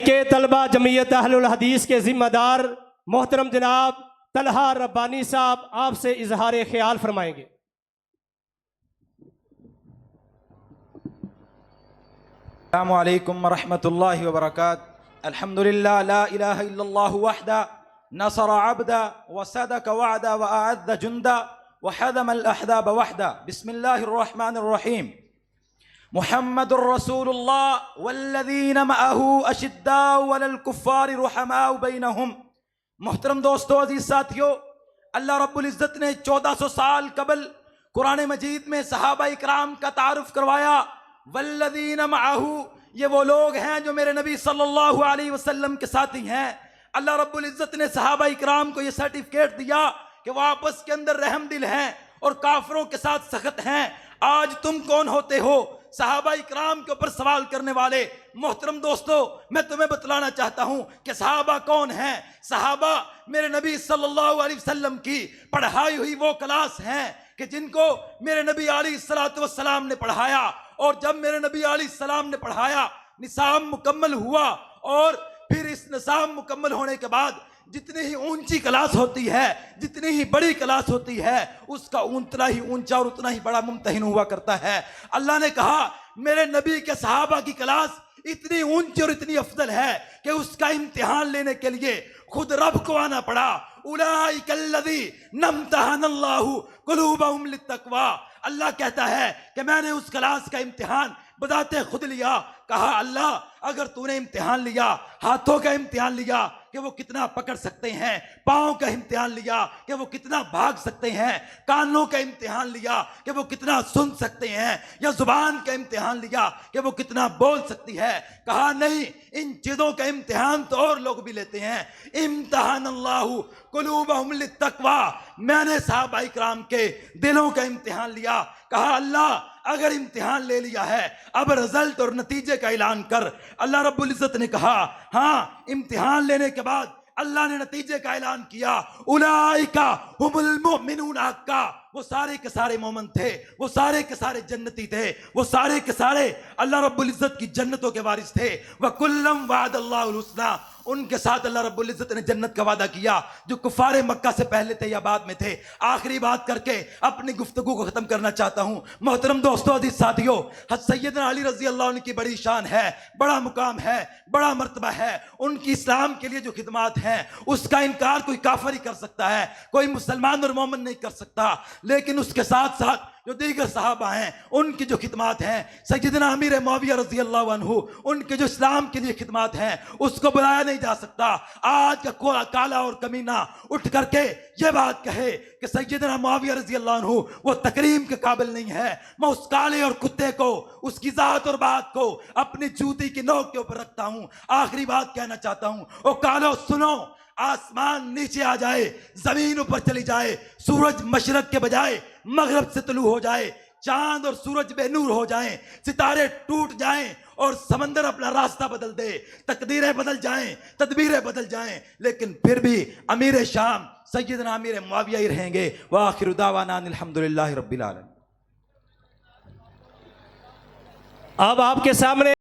के तलबा जमीयत अहलुल हदीस के जिम्मेदार मोहतरम जनाब तलहा रब्बानी साहब आपसे इजहार ख्याल फरमाएंगे। अस्सलामु अलैकुम वरहमतुल्लाहि वबरकातुहू। अल्हम्दुलिल्लाह ला इलाहा इल्लल्लाहु वहदा नसर अब्दा व सदक वअदा व अअद्द जुंदा व हदमल अहदाब वहदा। बिस्मिल्लाहिर रहमानिर रहीम। मुहम्मदुर रसूलुल्लाह वल्लज़ीना मअहू अशिद्दाउ अलल कुफ्फारि रुहमाउ बैनहुम। मोहतरम दोस्तों, अजीज साथियों, अल्लाह रब्बुल इज़्ज़त ने 1400 साल कबल कुरान मजीद में सहाबा इकराम का तारुफ करवाया। वल्लज़ीना मअहू, ये वो लोग हैं जो मेरे नबी सल्लल्लाहु अलैहि वसल्लम के साथी हैं। अल्लाह रब्बुल इज़्ज़त ने सहाबा इकराम को ये सर्टिफिकेट दिया कि वो आपस के अंदर रहम दिल हैं और काफिरों के साथ सख्त हैं। आज तुम कौन होते हो सहाबा इकराम के ऊपर सवाल करने वाले? मोहतरम दोस्तों, मैं तुम्हें बतलाना चाहता हूं कि सहाबा कौन हैं। सहाबा मेरे नबी सल्लल्लाहु अलैहि वसल्लम की पढ़ाई हुई वो क्लास हैं कि जिनको मेरे नबी अलैहिस्सलातु वस्सलाम ने पढ़ाया। और जब मेरे नबी अलैहिस्सलाम ने पढ़ाया, निसाब मुकम्मल हुआ और फिर इस निसाब मुकम्मल होने के बाद जितनी ही ऊंची क्लास होती है, जितनी ही बड़ी क्लास होती है, उसका उतना ही ऊंचा और उतना ही बड़ा मुम्तहिन हुआ करता है। अल्लाह ने कहा मेरे नबी के सहाबा की क्लास इतनी ऊंची और इतनी अफजल है कि उसका इम्तिहान लेने के लिए खुद रब को आना पड़ा। उलाइकल्लज़ी नम्तहनल्लाहु कुलूबहुम लित्तक़वा। अल्लाह कहता है कि मैंने उस क्लास का इम्तिहान बदाते खुद लिया। कहा अल्लाह, अगर तूने इम्तिहान लिया, हाथों का इम्तिहान लिया कि वो कितना पकड़ सकते हैं, पाँव का इम्तिहान लिया कि वो कितना भाग सकते हैं, कानों का इम्तिहान लिया कि वो कितना सुन सकते हैं, या जुबान का इम्तिहान लिया कि वो कितना बोल सकती है। कहा नहीं, इन चीजों का इम्तिहान तो और लोग भी लेते हैं। इम्तहानल्लाहु कुलूबहुम लित्तक़वा, मैंने सहाबा इकराम के दिलों का इम्तिहान लिया। कहा अल्लाह, अगर इम्तिहान ले लिया है, अब रिजल्ट और नतीजे का ऐलान कर। अल्लाह रब्बुल इज़्ज़त ने कहा हाँ, इम्तिहान लेने के बाद अल्लाह ने नतीजे का ऐलान किया। उलाइका हुमुल मुमिनून हक्का, वो सारे के सारे मोमिन थे, वो सारे के सारे जन्नती थे, वो सारे के सारे अल्लाह रब्बुल इज़्ज़त की जन्नतों के वारिस थे। व कुल्लम वादल्लाहुल हुस्ना, उनके साथ अल्लाह रब्बुल इज़्ज़त ने जन्नत का वादा किया जो कुफारे मक्का से पहले थे या बाद में थे। आखिरी बात करके अपनी गुफ्तगू को खत्म करना चाहता हूं। मोहतरम दोस्तों, अजीज साथियों, हज़रत सैयदना अली रज़ी अल्लाह अन्हु की बड़ी शान है, बड़ा मुकाम है, बड़ा मर्तबा है। उनकी इस्लाम के लिए जो खिदमात हैं उसका इनकार कोई काफिर ही कर सकता है, कोई मुसलमान और मोमिन नहीं कर सकता। लेकिन उसके साथ साथ जो दीगर सहाबा हैं उनकी जो खिदमात हैं, सैयदना अमीर मुआविया रज़ी अल्लाह अन्हु, उनके जो इस्लाम के लिए खिदमात हैं उसको बुलाया नहीं जा सकता। आज का काला और कमीना उठ करके ये बात कहे कि सैयदना मुआविया रज़ी अल्लाह अन्हु वो तकरीम के काबिल नहीं है, मैं उस काले और कुत्ते को, उसकी जात और बात को अपनी जूती की नोक के ऊपर रखता हूं। आखिरी बात कहना चाहता हूं, ओ कालो सुनो, आसमान नीचे आ जाए, जमीन ऊपर चली जाए, सूरज मशरक के बजाय मगरब से तुलू हो जाए, चांद और सूरज बेनूर हो जाएं, सितारे टूट जाएं और समंदर अपना रास्ता बदल दे, तकदीरें बदल जाएं, तदबीरें बदल जाएं, लेकिन फिर भी अमीर शाम सैयदना अमीर मुआविया ही रहेंगे। व आखिरु दावाना अनिल हम्दुलिल्लाहि रब्बिल आलमीन। अब आपके सामने